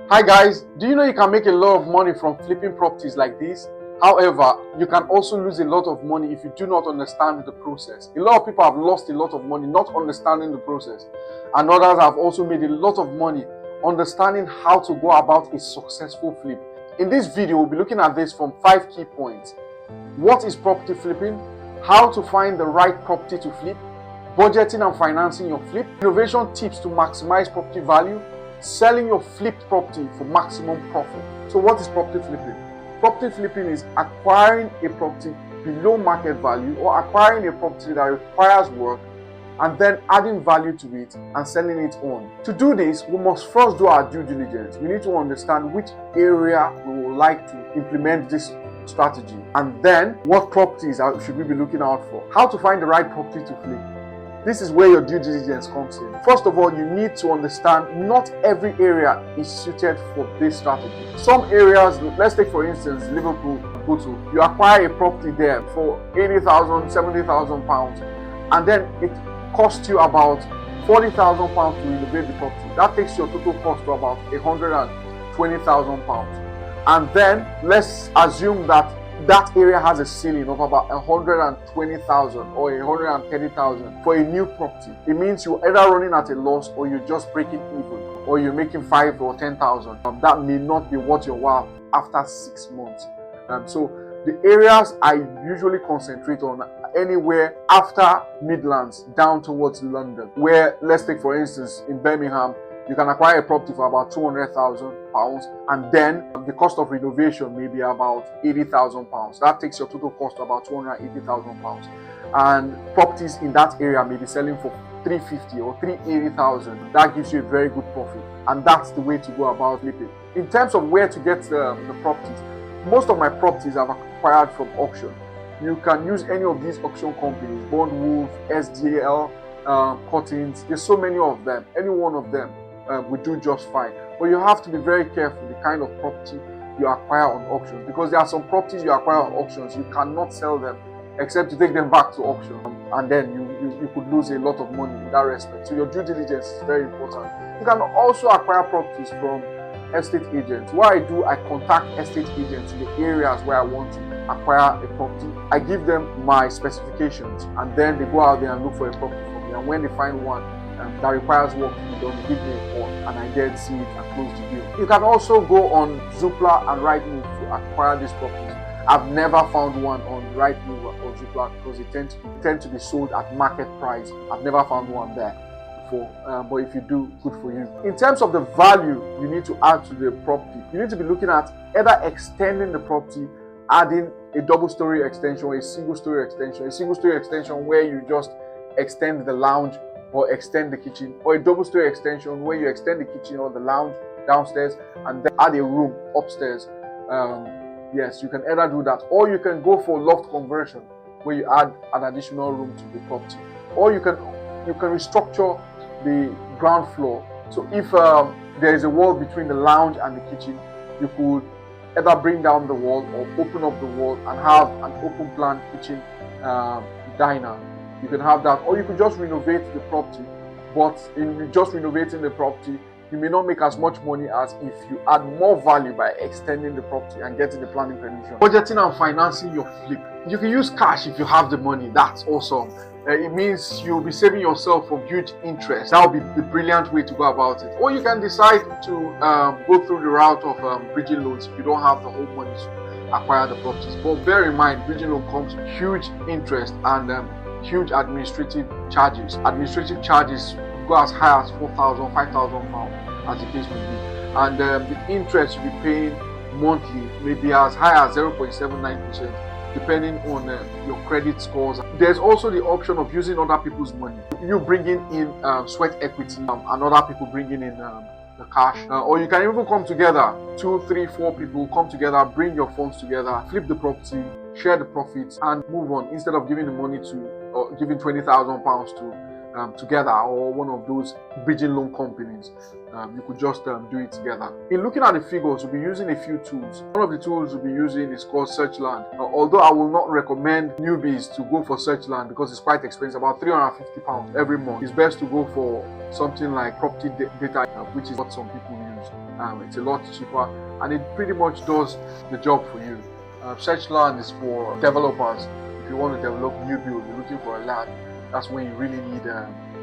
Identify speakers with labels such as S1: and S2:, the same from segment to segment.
S1: Hi guys, do you know you can make a lot of money from flipping properties like this? However, you can also lose a lot of money if you do not understand the process. A lot of people have lost a lot of money not understanding the process, and others have also made a lot of money understanding how to go about a successful flip. In this video, we'll be looking at this from 5 key points. What is property flipping? How to find the right property to flip? Budgeting and financing your flip? Renovation tips to maximize property value? Selling your flipped property for maximum profit. So what is property flipping? Property flipping is acquiring a property below market value or acquiring a property that requires work and then adding value to it and selling it on. To do this, we must first do our due diligence. We need to understand which area we would like to implement this strategy, and then what properties should we be looking out for. How to find the right property to flip. This is where your due diligence comes in. First of all, you need to understand not every area is suited for this strategy. Some areas, let's take for instance Liverpool, you acquire a property there for 80,000, 70,000 pounds, and then it costs you about 40,000 pounds to renovate the property. That takes your total cost to about 120,000 pounds. And then let's assume that that area has a ceiling of about 120,000 or 130,000 for a new property. It means you're either running at a loss or you're just breaking even, or you're making 5 or 10,000. That may not be worth your while after 6 months. So the areas I usually concentrate on anywhere after Midlands down towards London, where, let's take for instance in Birmingham, you can acquire a property for about 200,000 pounds, and then the cost of renovation may be about 80,000 pounds. That takes your total cost to about 280,000 pounds. And properties in that area may be selling for 350 or 380,000. That gives you a very good profit, and that's the way to go about flipping. In terms of where to get the properties, most of my properties I've acquired from auction. You can use any of these auction companies, Bondwolf, SDL, Cuttings. There's so many of them. Any one of them will do just fine. But you have to be very careful the kind of property you acquire on auctions, because there are some properties you acquire on auctions, you cannot sell them except to take them back to auction, and then you could lose a lot of money in that respect. So your due diligence is very important. You can also acquire properties from estate agents. What I do, I contact estate agents in the areas where I want to acquire a property. I give them my specifications, and then they go out there and look for a property for me, and when they find one that requires work to be done, give me a call, and I then see it and close the deal. You can also go on Zoopla and Rightmove to acquire these properties. I've never found one on Rightmove or Zoopla because they tend to be sold at market price. I've never found one there before, but if you do, good for you. In terms of the value you need to add to the property, you need to be looking at either extending the property, adding a double-story extension or a single-story extension. A single-story extension where you just extend the lounge or extend the kitchen, or a double-story extension where you extend the kitchen or the lounge downstairs and then add a room upstairs. Yes, you can either do that, or you can go for loft conversion where you add an additional room to the property, or you can restructure the ground floor. So if there is a wall between the lounge and the kitchen, you could either bring down the wall or open up the wall and have an open plan kitchen diner. You can have that, or you could just renovate the property. But in just renovating the property, you may not make as much money as if you add more value by extending the property and getting the planning permission. Budgeting and financing your flip. You can use cash if you have the money. That's awesome. It means you'll be saving yourself from huge interest. That would be the brilliant way to go about it. Or you can decide to go through the route of bridging loans if you don't have the whole money to acquire the properties. But bear in mind, bridging loan comes with huge interest and huge administrative charges. Administrative charges go as high as 4,000, 5,000 pounds, as the case may be, and the interest you'll be paying monthly may be as high as 0.79%, depending on your credit scores. There's also the option of using other people's money. You bringing in sweat equity and other people bringing in the cash, or you can even come together, 2, 3, 4 people come together, bring your funds together, flip the property, share the profits, and move on, instead of giving the money to, or giving 20,000 pounds to together, or one of those bridging loan companies. You could just do it together. In looking at the figures, we'll be using a few tools. One of the tools we'll be using is called Searchland. Although I will not recommend newbies to go for Searchland because it's quite expensive, about £350 every month. It's best to go for something like property data, which is what some people use. It's a lot cheaper and it pretty much does the job for you. Searchland is for developers. If you want to develop new build, you're looking for a land, that's when you really need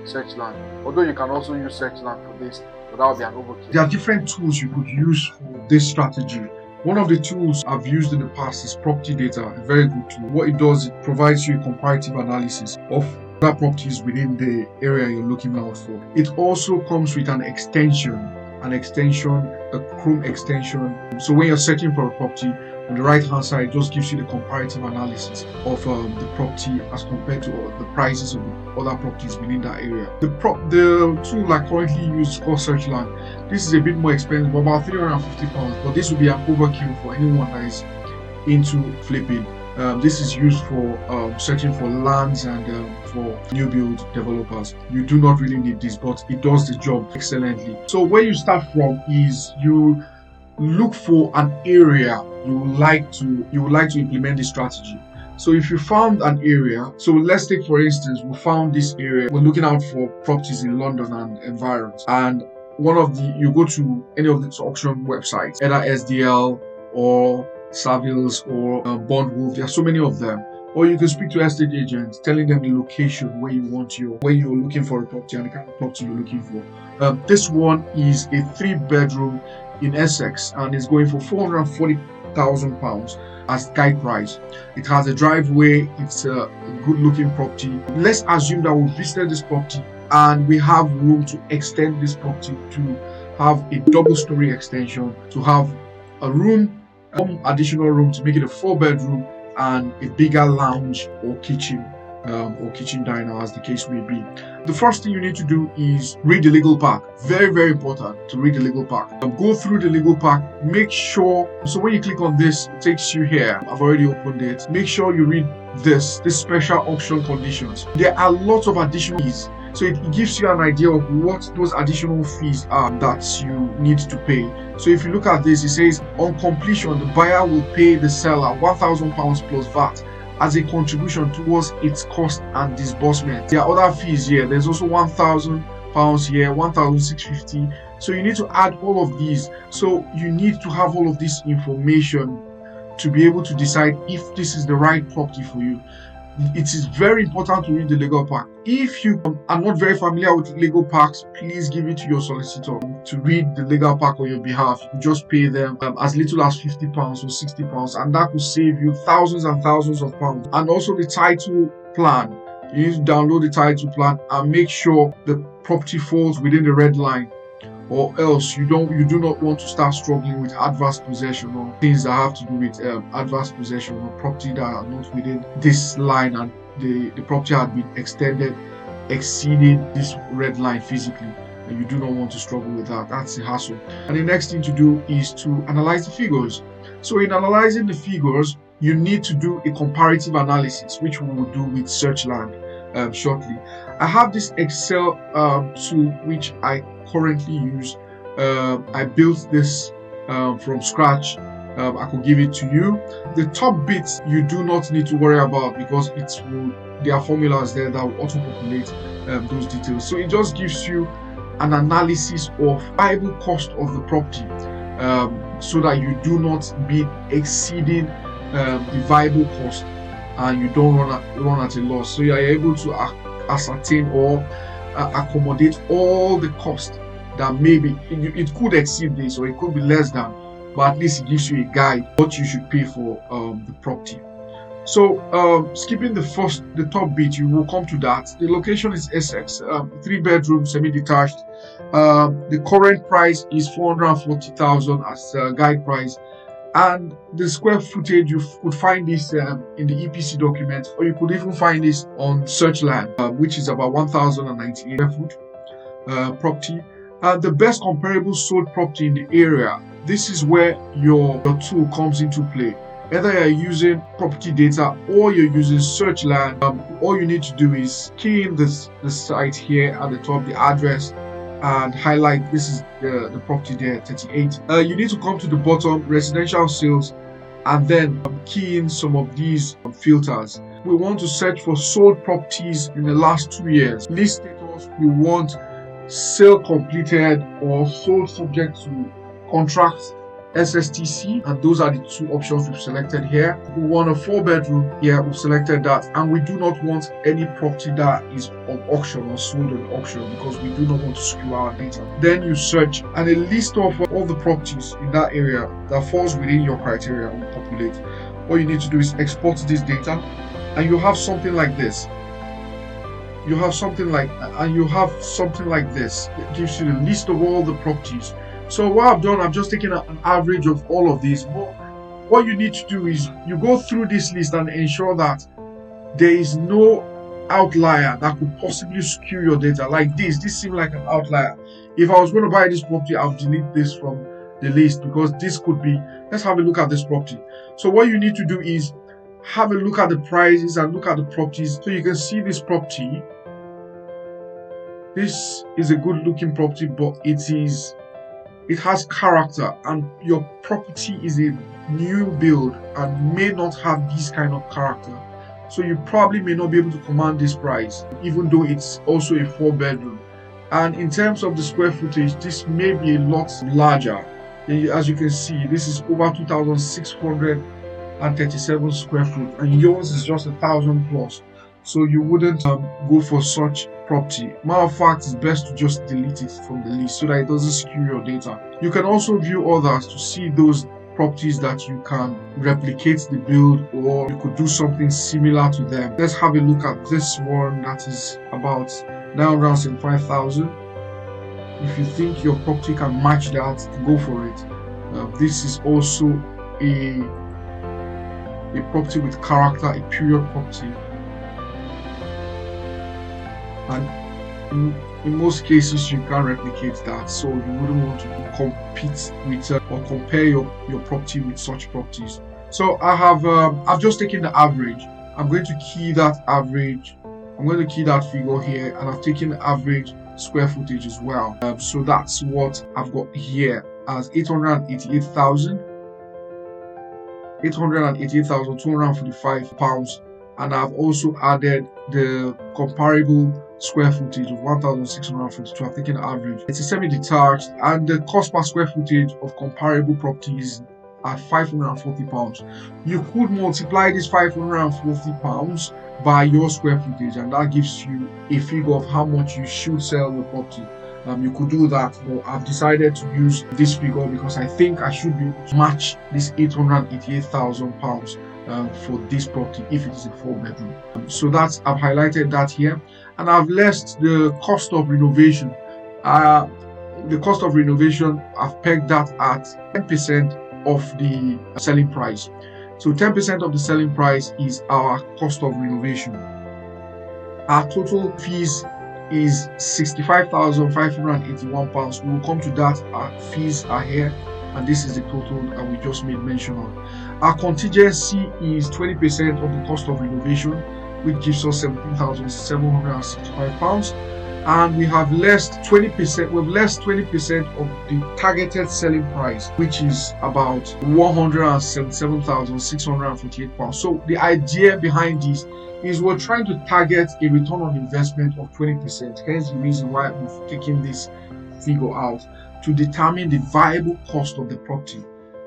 S1: Searchland. Although you can also use Searchland for this, but that would be an overkill.
S2: There are different tools you could use for this strategy. One of the tools I've used in the past is property data, a very good tool. What it does, it provides you a comparative analysis of other properties within the area you're looking out for. It also comes with an extension, a Chrome extension. So when you're searching for a property, on the right hand side, it just gives you the comparative analysis of the property as compared to the prices of the other properties within that area. The tool I currently use is called Searchland. This is a bit more expensive, about £350, but this will be an overkill for anyone that is into flipping. This is used for searching for lands and for new build developers. You do not really need this, but it does the job excellently. So where you start from is you look for an area you would like to implement this strategy. So if you found an area, so let's take for instance, we found this area. We're looking out for properties in London and environs, and you go to any of these auction websites, either SDL or Savills or Bondwolf. There are so many of them. Or you can speak to estate agents, telling them the location where you're looking for a property and the kind of property you're looking for. This one is a 3-bedroom in Essex and is going for £440,000 as guide price. It has a driveway. It's a good looking property. Let's assume that we visited this property and we have room to extend this property to have a double-story extension, to have a room, additional room to make it a 4-bedroom, and a bigger lounge or kitchen diner, as the case may be. The first thing you need to do is read the legal pack. Very, very important to read the legal pack. Go through the legal pack. Make sure, so when you click on this, it takes you here. I've already opened it. Make sure you read this special auction conditions. There are lots of additional fees. So it gives you an idea of what those additional fees are that you need to pay. So if you look at this, it says on completion, the buyer will pay the seller £1,000 plus VAT as a contribution towards its cost and disbursement. There are other fees here. There's also £1,000 here, £1,650. So you need to add all of these. So you need to have all of this information to be able to decide if this is the right property for you. It is very important to read the legal pack. If you are not very familiar with legal packs, please give it to your solicitor to read the legal pack on your behalf. You just pay them as little as £50 or £60, and that will save you thousands and thousands of pounds. And also the title plan. You need to download the title plan and make sure the property falls within the red line, or else you do not want to start struggling with adverse possession or things that have to do with adverse possession or property that are not within this line, and the property had been exceeding this red line physically, and you do not want to struggle with that. That's a hassle. And the next thing to do is to analyze the figures. So in analyzing the figures, you need to do a comparative analysis, which we will do with Searchland shortly. I have this Excel tool which I currently use. I built this from scratch. I could give it to you. The top bits you do not need to worry about because there are formulas there that will auto-populate those details. So it just gives you an analysis of viable cost of the property, so that you do not be exceeding the viable cost and you don't run at a loss. So you are able to ascertain or accommodate all the cost that maybe it could exceed this or it could be less than, but at least it gives you a guide what you should pay for the property. So skipping the top bit, you will come to that. The location is Essex, 3-bedroom semi-detached. The current price is 440,000 as guide price, and the square footage you could find this in the EPC document, or you could even find this on Searchland, which is about 1,098 square foot property. The best comparable sold property in the area. This is where your tool comes into play. Whether you're using property data or you're using Searchland, all you need to do is key in the site here at the top, the address, and highlight this is the property there, 38. You need to come to the bottom, residential sales, and then key in some of these filters. We want to search for sold properties in the last 2 years. List status, we want sale completed or sold subject to contract, SSTC, and those are the two options we've selected here. We want a 4-bedroom here, we've selected that, and we do not want any property that is on auction or sold on auction because we do not want to skew our data. Then you search, and a list of all the properties in that area that falls within your criteria will populate. All you need to do is export this data, and you have something like this. You have something like this. It gives you the list of all the properties. So what I've done, I've just taken an average of all of these. But what you need to do is you go through this list and ensure that there is no outlier that could possibly skew your data. Like this seems like an outlier. If I was going to buy this property, I'll delete this from the list because this could be. Let's have a look at this property. So what you need to do is have a look at the prices and look at the properties. So you can see this property. This is a good looking property, but it has character, and your property is a new build and may not have this kind of character. So you probably may not be able to command this price, even though it's also a 4-bedroom. And in terms of the square footage, this may be a lot larger. As you can see, this is over 2,637 square foot, and yours is just 1,000 plus. So you wouldn't go for such property. Matter of fact, it's best to just delete it from the list so that it doesn't skew your data. You can also view others to see those properties that you can replicate the build, or you could do something similar to them. Let's have a look at this one that is about 975,000. If you think your property can match that, go for it. This is also a property with character, a period property. And in most cases you can't replicate that, so you wouldn't want to compete with or compare your property with such properties. So I've just taken the average. I'm going to key that average. I'm going to key that figure here, and I've taken the average square footage as well. So that's what I've got here as 888,245 pounds. And I've also added the comparable square footage of 1,642. I've taken average. It's a semi-detached, and the cost per square footage of comparable properties at 540 pounds. You could multiply this 540 pounds by your square footage, and that gives you a figure of how much you should sell your property. You could do that, but I've decided to use this figure because I think I should be able to match this 888,000 pounds for this property if it is a 4-bedroom. So I've highlighted that here, and I've left the cost of renovation. The cost of renovation, I've pegged that at 10% of the selling price. So 10% of the selling price is our cost of renovation. Our total fees is 65,581 pounds. We will come to that. Our fees are here, and this is the total that we just made mention of. Our contingency is 20% of the cost of renovation, which gives us 17,765 pounds. And we have less 20%. We've less 20% of the targeted selling price, which is about 177,648 pounds. So the idea behind this is we're trying to target a return on investment of 20%. Hence the reason why we've taken this figure out to determine the viable cost of the property.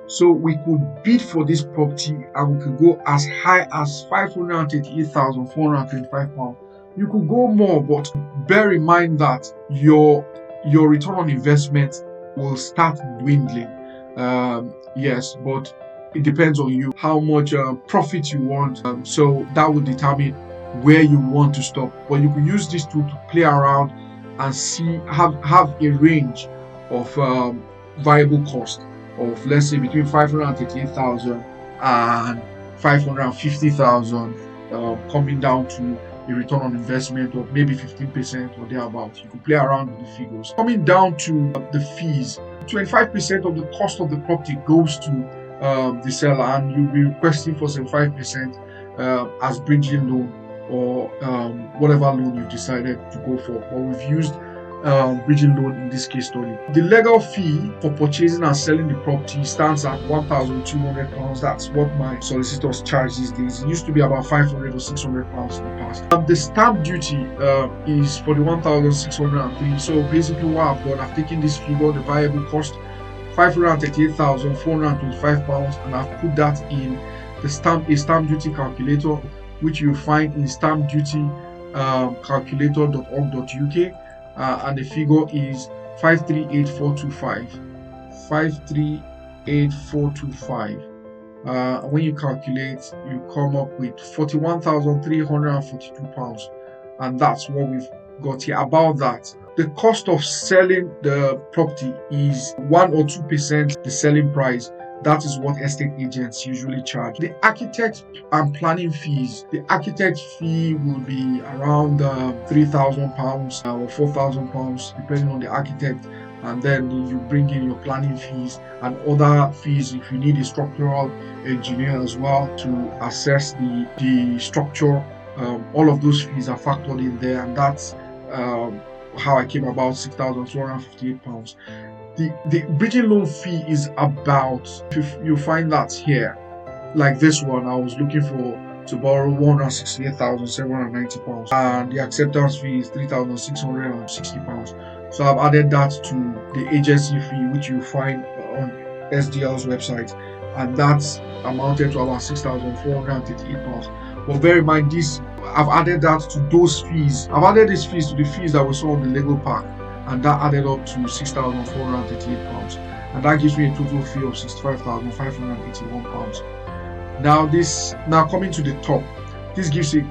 S2: So we could bid for this property and we could go as high as 538,425 pounds. You could go more, but bear in mind that your return on investment will start dwindling. Yes, but it depends on you how much profit you want. So that will determine where you want to stop. But you can use this tool to play around and see have a range of viable cost of, let's say, between 538,000 and 550,000, coming down to a return on investment of maybe 15% or thereabouts. You can play around with the figures. Coming down to the fees, 25% of the cost of the property goes to the seller, and you'll be requesting for 75% as bridging loan, or whatever loan you decided to go for. But we've used bridging loan in this case study. The legal fee for purchasing and selling the property stands at £1,200. That's what my solicitors charge these days. It used to be about £500 or £600 in the past. The stamp duty is for the 1,603. So basically what I've done, I've taken this figure, the variable cost, £538,425, and I've put that in a stamp duty calculator, which you'll find in stampdutycalculator.org.uk, and the figure is 538,425. 538,425. When you calculate, you come up with £41,342, and that's what we've got here. About that, the cost of selling the property is 1 or 2% the selling price. That is what estate agents usually charge. The architect and planning fees, the architect fee will be around £3,000 or £4,000, depending on the architect. And then you bring in your planning fees and other fees if you need a structural engineer as well to assess the structure. All of those fees are factored in there, and that's how I came about £6,258. The bridging loan fee is about, if you find that here, like this one, I was looking to borrow £168,790, and the acceptance fee is £3,660. So I've added that to the agency fee, which you find on SDL's website, and that's amounted to about £6,438. But bear in mind, I've added that to those fees. I've added these fees to the fees that we saw on the legal pack, and that added up to £6,438, and that gives me a total fee of £65,581. Now coming to the top, this gives a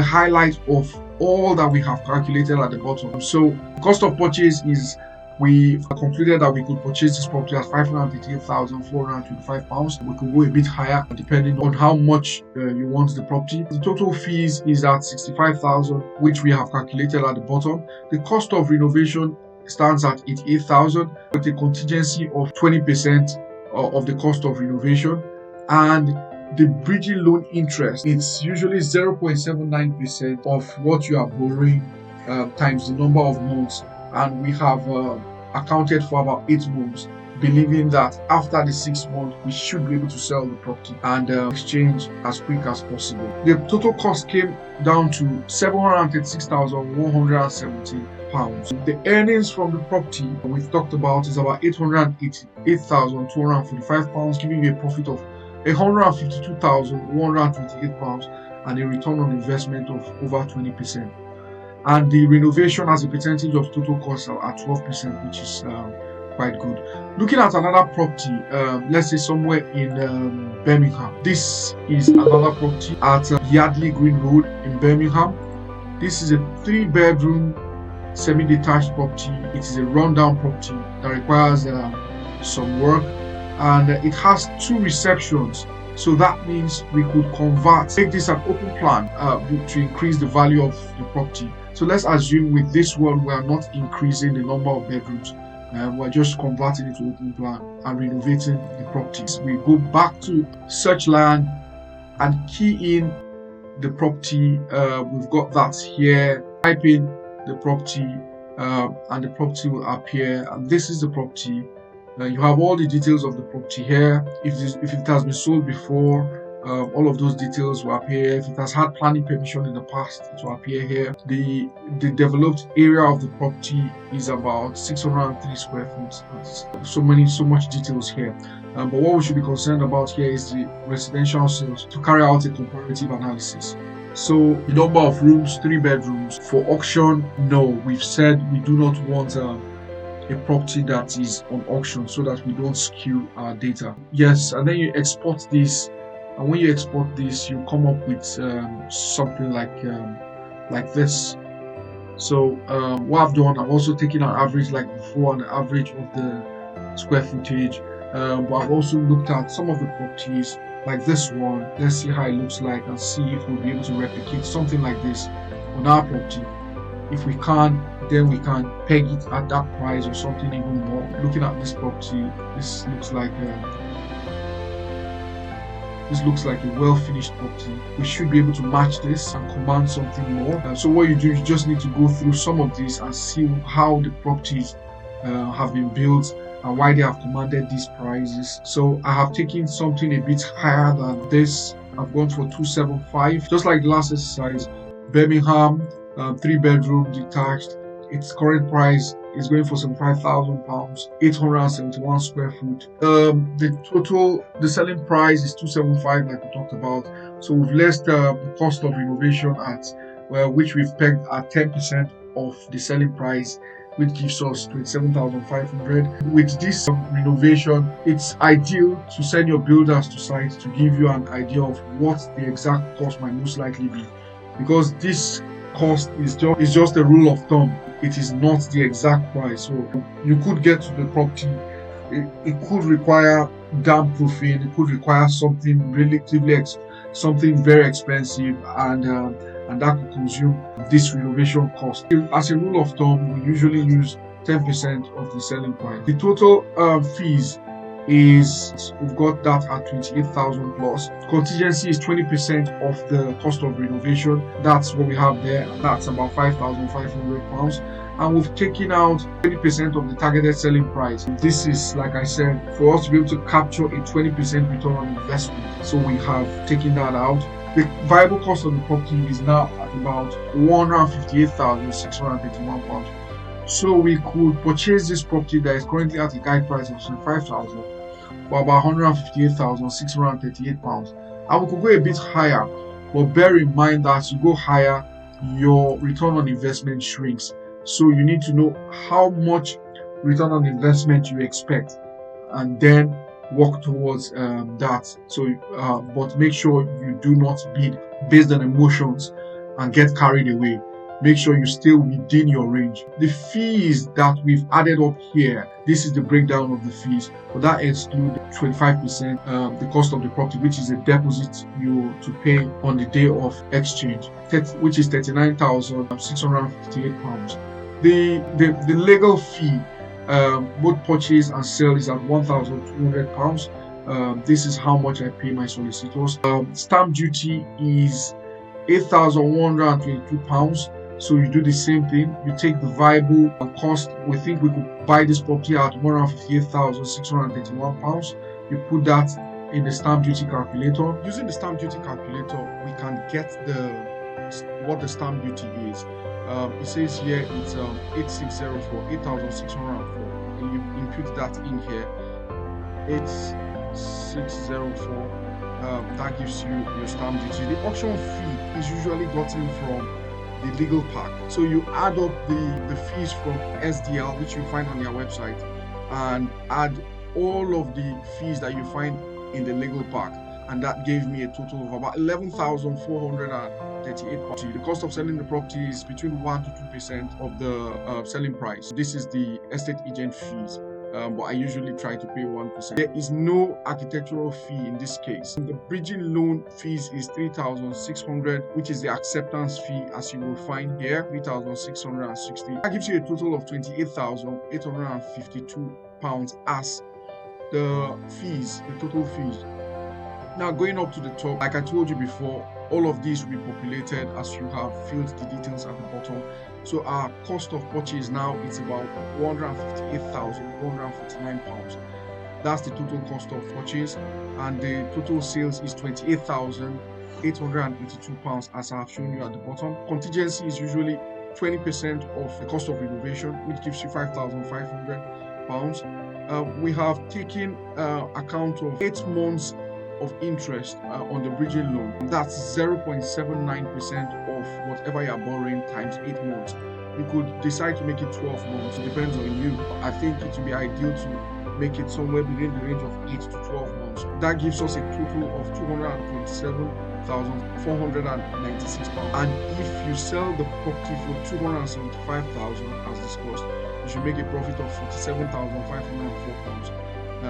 S2: highlight of all that we have calculated at the bottom. So cost of purchase is, we concluded that we could purchase this property at £538,425. We could go a bit higher depending on how much you want the property. The total fees is at £65,000, which we have calculated at the bottom. The cost of renovation stands at £88,000 with a contingency of 20% of the cost of renovation. And the bridging loan interest, it's usually 0.79% of what you are borrowing times the number of months. And we have accounted for about 8 months, believing that after the 6 months we should be able to sell the property and exchange as quick as possible. The total cost came down to £736,170. The earnings from the property we've talked about is about £888,245, giving you a profit of £152,128 and a return on investment of over 20%. And the renovation as a percentage of total costs are at 12%, which is quite good. Looking at another property, let's say somewhere in Birmingham. This is another property at Yardley Green Road in Birmingham. This is a 3-bedroom semi-detached property. It is a rundown property that requires some work, and it has 2 receptions. So that means we could make this an open plan to increase the value of the property. So let's assume with this one we are not increasing the number of bedrooms, we're just converting it to open plan and renovating the properties. We go back to search land and key in the property. We've got that here. Type in the property and the property will appear, and this is the property. You have all the details of the property here. If it has been sold before, all of those details will appear. If it has had planning permission in the past, it will appear here. The developed area of the property is about 603 square feet. So much details here. But what we should be concerned about here is the residential sales, to carry out a comparative analysis. So the number of rooms, 3 bedrooms. For auction, no. We've said we do not want a property that is on auction so that we don't skew our data. Yes, and then you export this, and when you export this, you come up with something like this. So what I've done, I've also taken an average like before, an average of the square footage, but I've also looked at some of the properties like this one. Let's see how it looks like and see if we'll be able to replicate something like this on our property. If we can't, then we can peg it at that price or something even more. Looking at this property, this looks like this looks like a well-finished property. We should be able to match this and command something more. So what you do, you just need to go through some of these and see how the properties have been built and why they have commanded these prices. So I have taken something a bit higher than this. I've gone for 275, just like the last exercise. Birmingham, 3-bedroom detached. Its current price is going for £75,000, 871 square foot. The selling price is 275, like we talked about. So we've less the cost of renovation which we've pegged at 10% of the selling price, which gives us 27,500. With this renovation, it's ideal to send your builders to site to give you an idea of what the exact cost might most likely be, because this cost is just a rule of thumb. It is not the exact price. So you could get to the property. It could require damp proofing. It could require something something very expensive, and that could consume this renovation cost. As a rule of thumb, we usually use 10% of the selling price. The total fees is, we've got that at 28,000 plus. Contingency is 20% of the cost of renovation. That's what we have there. That's about £5,500. And we've taken out 20% of the targeted selling price. This is, like I said, for us to be able to capture a 20% return on investment. So we have taken that out. The viable cost of the property is now at about £158,631. So we could purchase this property that is currently at a guide price of £25,000 for about £158,638. And we could go a bit higher, but bear in mind that as you go higher, your return on investment shrinks. So you need to know how much return on investment you expect, and then work towards that. So, but make sure you do not bid based on emotions and get carried away. Make sure you stay within your range. The fees that we've added up here, this is the breakdown of the fees, but that excludes 25%, the cost of the property, which is a deposit you to pay on the day of exchange, which is £39,658. The legal fee, both purchase and sale, is at £1,200. This is how much I pay my solicitors. Stamp duty is £8,122. So you do the same thing. You take the viable cost. We think we could buy this property at £158,631. You put that in the stamp duty calculator. Using the stamp duty calculator, we can get what the stamp duty is. It says here it's 8604, 8,604. And you input that in here. 8604. That gives you your stamp duty. The auction fee is usually gotten from the legal pack. So you add up the fees from SDL, which you find on their website, and add all of the fees that you find in the legal pack, and that gave me a total of about £11,438. The cost of selling the property is between 1 to 2% of the selling price. This is the estate agent fees. But I usually try to pay 1%. There is no architectural fee in this case. The bridging loan fees is £3,600, which is the acceptance fee, as you will find here, £3,660. That gives you a total of £28,852 as the total fees. Now going up to the top, like I told you before, all of these will be populated as you have filled the details at the bottom. So our cost of purchase now is about £158,149. That's the total cost of purchase, and the total sales is £28,882, as I have shown you at the bottom. Contingency is usually 20% of the cost of renovation, which gives you £5,500. We have taken account of 8 months of interest on the bridging loan. That's 0.79% of whatever you are borrowing times 8 months. You could decide to make it 12 months. It depends on you. I think it would be ideal to make it somewhere within the range of 8 to 12 months. That gives us a total of £227,496. And if you sell the property for £275,000 as discussed, you should make a profit of £47,504.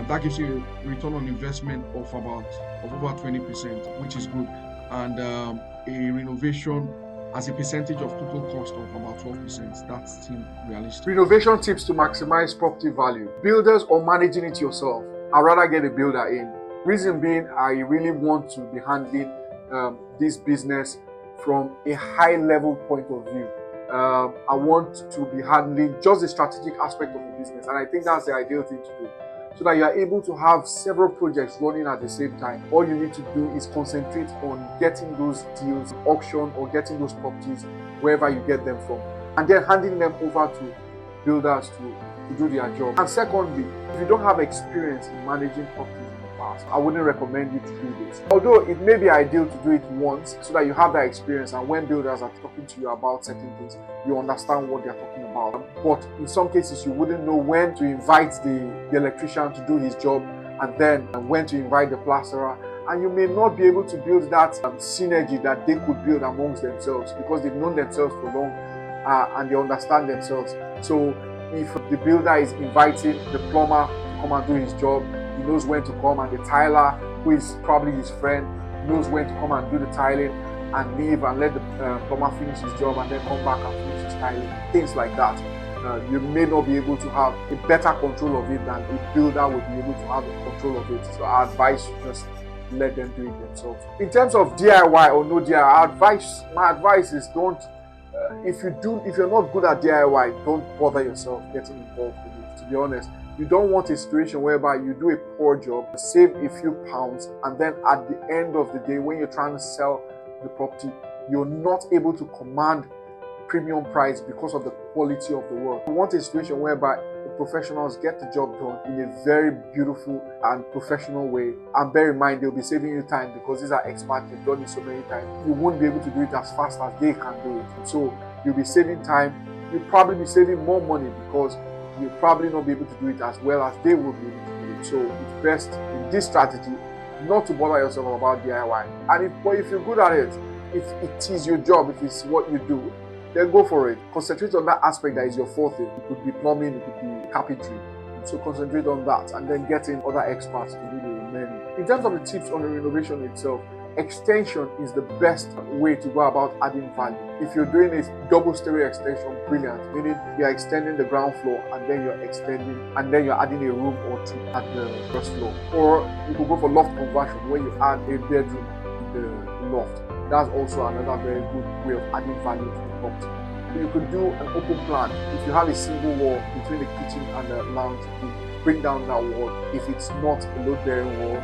S2: That gives you a return on investment of over 20%, which is good, and a renovation as a percentage of total cost of about 12%. That's still realistic.
S1: Renovation tips to maximize property value. Builders or managing it yourself? I'd rather get a builder in. Reason being, I really want to be handling this business from a high level point of view. I want to be handling just the strategic aspect of the business, and I think that's the ideal thing to do, so that you are able to have several projects running at the same time. All you need to do is concentrate on getting those deals, auction, or getting those properties wherever you get them from, and then handing them over to builders to do their job. And secondly, if you don't have experience in managing properties in the past, I wouldn't recommend you to do this. Although it may be ideal to do it once so that you have that experience, and when builders are talking to you about certain things, you understand what they're talking about. But in some cases, you wouldn't know when to invite the electrician to do his job, and then when to invite the plasterer. And you may not be able to build that synergy that they could build amongst themselves, because they've known themselves for long and they understand themselves. So if the builder is inviting the plumber to come and do his job, he knows when to come, and the tiler, who is probably his friend, knows when to come and do the tiling and leave and let the plumber finish his job and then come back and finish his tiling. Things like that. You may not be able to have a better control of it than a builder would be able to have a control of it. So I advise you just let them do it themselves. In terms of DIY or no DIY, my advice is don't. If you're not good at DIY, don't bother yourself getting involved with it. To be honest, you don't want a situation whereby you do a poor job, save a few pounds, and then at the end of the day, when you're trying to sell the property, you're not able to command premium price because of the quality of the work. You want a situation whereby the professionals get the job done in a very beautiful and professional way. And bear in mind, they'll be saving you time, because these are experts, they've done it so many times. You won't be able to do it as fast as they can do it. So you'll be saving time. You'll probably be saving more money, because you'll probably not be able to do it as well as they will be able to do it. So it's best in this strategy not to bother yourself about DIY. But if you're good at it, if it is your job, if it's what you do, then go for it. Concentrate on that aspect that is your forte. It could be plumbing, it could be carpentry. So concentrate on that, and then get in other experts to do the remaining. In terms of the tips on the renovation itself, extension is the best way to go about adding value. If you're doing a double stereo extension, brilliant, meaning you're extending the ground floor and then you're adding a room or two at the first floor. Or you could go for loft conversion, where you add a bedroom in the loft. That's also another very good way of adding value to the property. So you could do an open plan. If you have a single wall between the kitchen and the lounge, you bring down that wall. If it's not a load-bearing wall,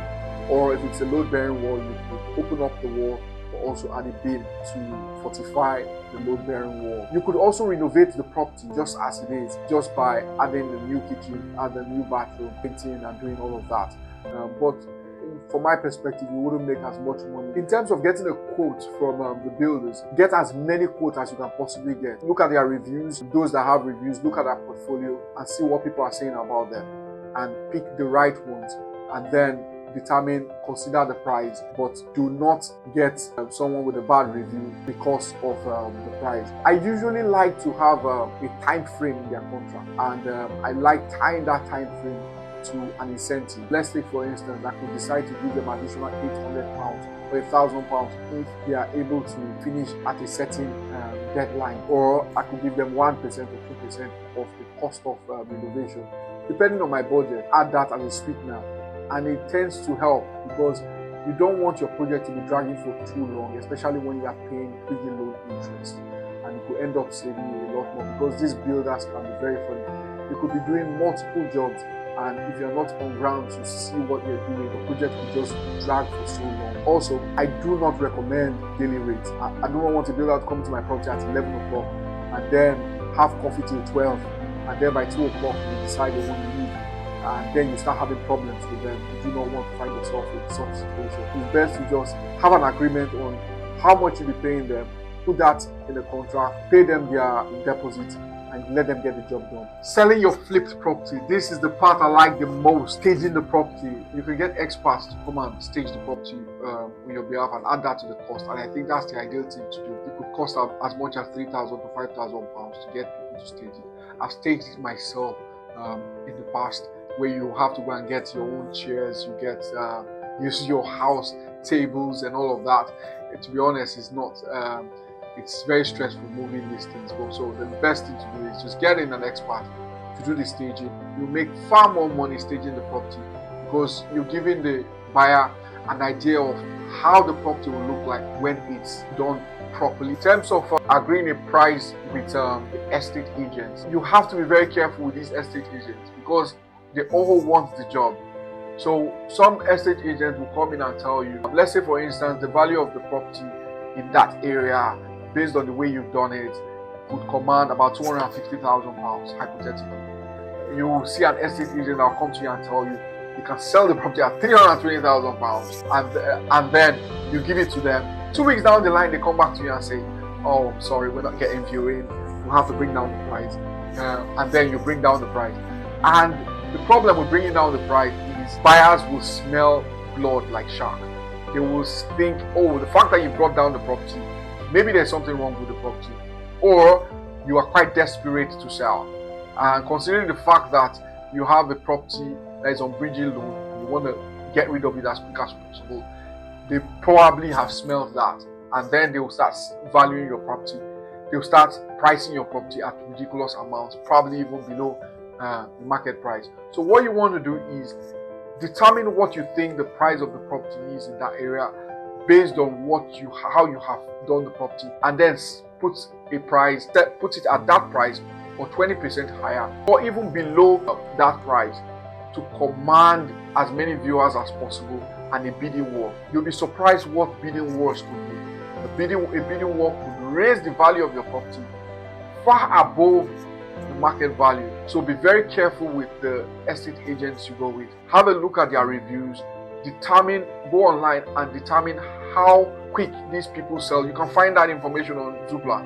S1: or if it's a load-bearing wall, you could open up the wall, but also add a beam to fortify the load-bearing wall. You could also renovate the property just as it is, just by adding a new kitchen, add a new bathroom, painting, and doing all of that. But from my perspective, you wouldn't make as much money. In terms of getting a quote from the builders, get as many quotes as you can possibly get. Look at their reviews, those that have reviews, look at their portfolio and see what people are saying about them, and pick the right ones, and then consider the price, but do not get someone with a bad review because of the price. I usually like to have a time frame in their contract, and I like tying that time frame to an incentive. Let's take, for instance, I could decide to give them additional £800 or £1,000 if they are able to finish at a certain deadline, or I could give them 1% or 2% of the cost of renovation, depending on my budget. Add that as a sweetener, and it tends to help, because you don't want your project to be dragging for too long, especially when you are paying pretty low interest, and you could end up saving you a lot more, because these builders can be very funny. You could be doing multiple jobs, and if you're not on ground to see what you're doing, the project will just drag for so long. Also, I do not recommend daily rates. I don't want a builder to come to my property at 11 o'clock and then have coffee till 12, and then by 2 o'clock you decide they want to leave, and then you start having problems with them. You do not want to find yourself in such a situation. It's best to just have an agreement on how much you'll be paying them, put that in the contract, pay them their deposit, and let them get the job done. Selling your flipped property. This is the part I like the most. Staging the property. You can get experts to come and stage the property on your behalf and add that to the cost. And I think that's the ideal thing to do. It could cost as much as £3,000 to £5,000 to get people to stage it. I've staged it myself in the past, where you have to go and get your own chairs, you get use your house tables and all of that. And to be honest, it's not. It's very stressful moving these things. So the best thing to do is just get in an expert to do the staging. You make far more money staging the property, because you're giving the buyer an idea of how the property will look like when it's done properly. In terms of agreeing a price with the estate agents, you have to be very careful with these estate agents because they all want the job. So some estate agents will come in and tell you, let's say for instance, the value of the property in that area, based on the way you've done it, would command about £250,000, hypothetically. You will see an estate agent that will come to you and tell you you can sell the property at £320,000, and then you give it to them. 2 weeks down the line, they come back to you and say, "Oh, sorry, we're not getting viewing. We'll have to bring down the price," and then you bring down the price. And the problem with bringing down the price is buyers will smell blood like shark. They will think, "Oh, the fact that you brought down the property, maybe there's something wrong with the property, or you are quite desperate to sell." And considering the fact that you have a property that is on bridging loan, you want to get rid of it as quick as possible, they probably have smelled that, and then they will start valuing your property. They will start pricing your property at ridiculous amounts, probably even below the market price. So what you want to do is determine what you think the price of the property is in that area based on how you have done the property, and then put a price, put it at that price or 20% higher or even below that price to command as many viewers as possible and a bidding war. You'll be surprised what bidding wars could do. A bidding war could raise the value of your property far above the market value. So be very careful with the estate agents you go with. Have a look at their reviews, go online and determine how quick these people sell. You can find that information on Zoopla.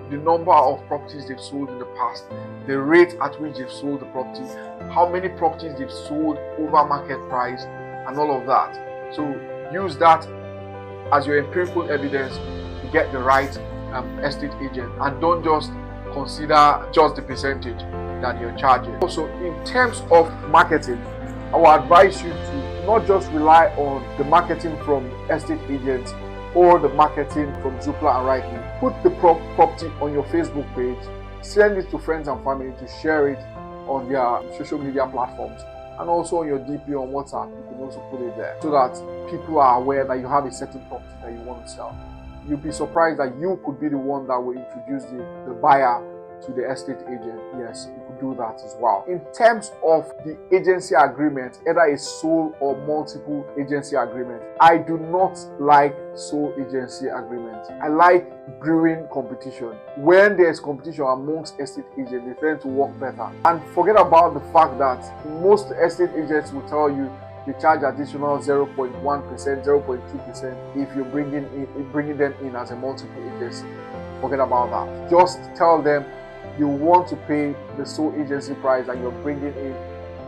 S1: The number of properties they've sold in the past, the rate at which they've sold the property, how many properties they've sold over market price, and all of that. So use that as your empirical evidence to get the right estate agent, and don't just consider just the percentage that you're charging. Also, in terms of marketing, I will advise you to not just rely on the marketing from estate agents or the marketing from Zoopla and Rightmove. Put the property on your Facebook page, send it to friends and family to share it on their social media platforms, and also on your DP on WhatsApp. You can also put it there so that people are aware that you have a certain property that you want to sell. You'll be surprised that you could be the one that will introduce the buyer to the estate agent. Yes, you could do that as well. In terms of the agency agreement, either a sole or multiple agency agreement, I do not like sole agency agreements. I like brewing competition. When there's competition amongst estate agents, they tend to work better. And forget about the fact that most estate agents will tell you they charge additional 0.1%, 0.2% if you're bringing them in as a multiple agency. Forget about that. Just tell them you want to pay the sole agency price and you're bringing in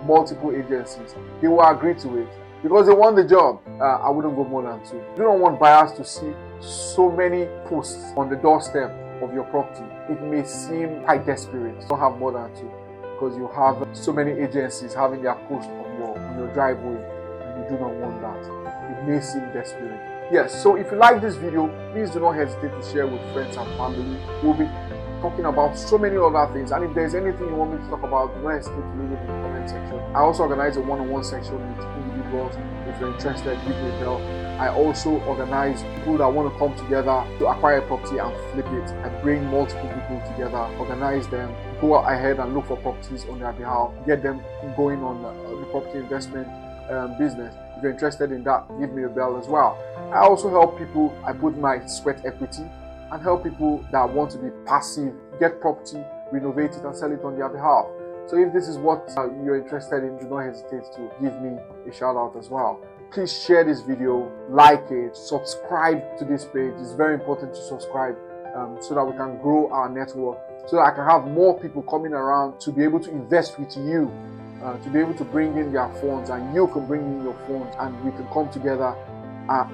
S1: multiple agencies. They will agree to it because they want the job. I wouldn't go more than 2. You don't want buyers to see so many posts on the doorstep of your property. It may seem quite desperate. Don't have more than 2 because you have so many agencies having their post on your driveway, and you do not want that. It may seem desperate. Yes, so if you like this video, please do not hesitate to share with friends and family. We'll be talking about so many other things, and if there's anything you want me to talk about, do not hesitate to leave it in the comment section. I also organize a one-on-one section with individuals. If you're interested, give me a bell. I also organize people that want to come together to acquire a property and flip it. I bring multiple people together, organize them, go ahead and look for properties on their behalf, get them going on the property investment business. If you're interested in that, give me a bell as well. I also help people. I put my sweat equity and help people that want to be passive, get property, renovate it and sell it on their behalf. So if this is what you're interested in, do not hesitate to give me a shout out as well. Please share this video, like it, subscribe to this page. It's very important to subscribe so that we can grow our network, so that I can have more people coming around to be able to invest with you, to be able to bring in their funds, and you can bring in your funds, and we can come together,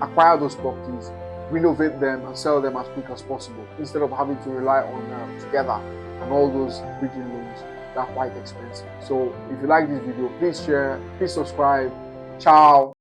S1: acquire those properties, renovate them and sell them as quick as possible, instead of having to rely on together and all those bridging loans that are quite expensive. So if you like this video, please share, please subscribe. Ciao.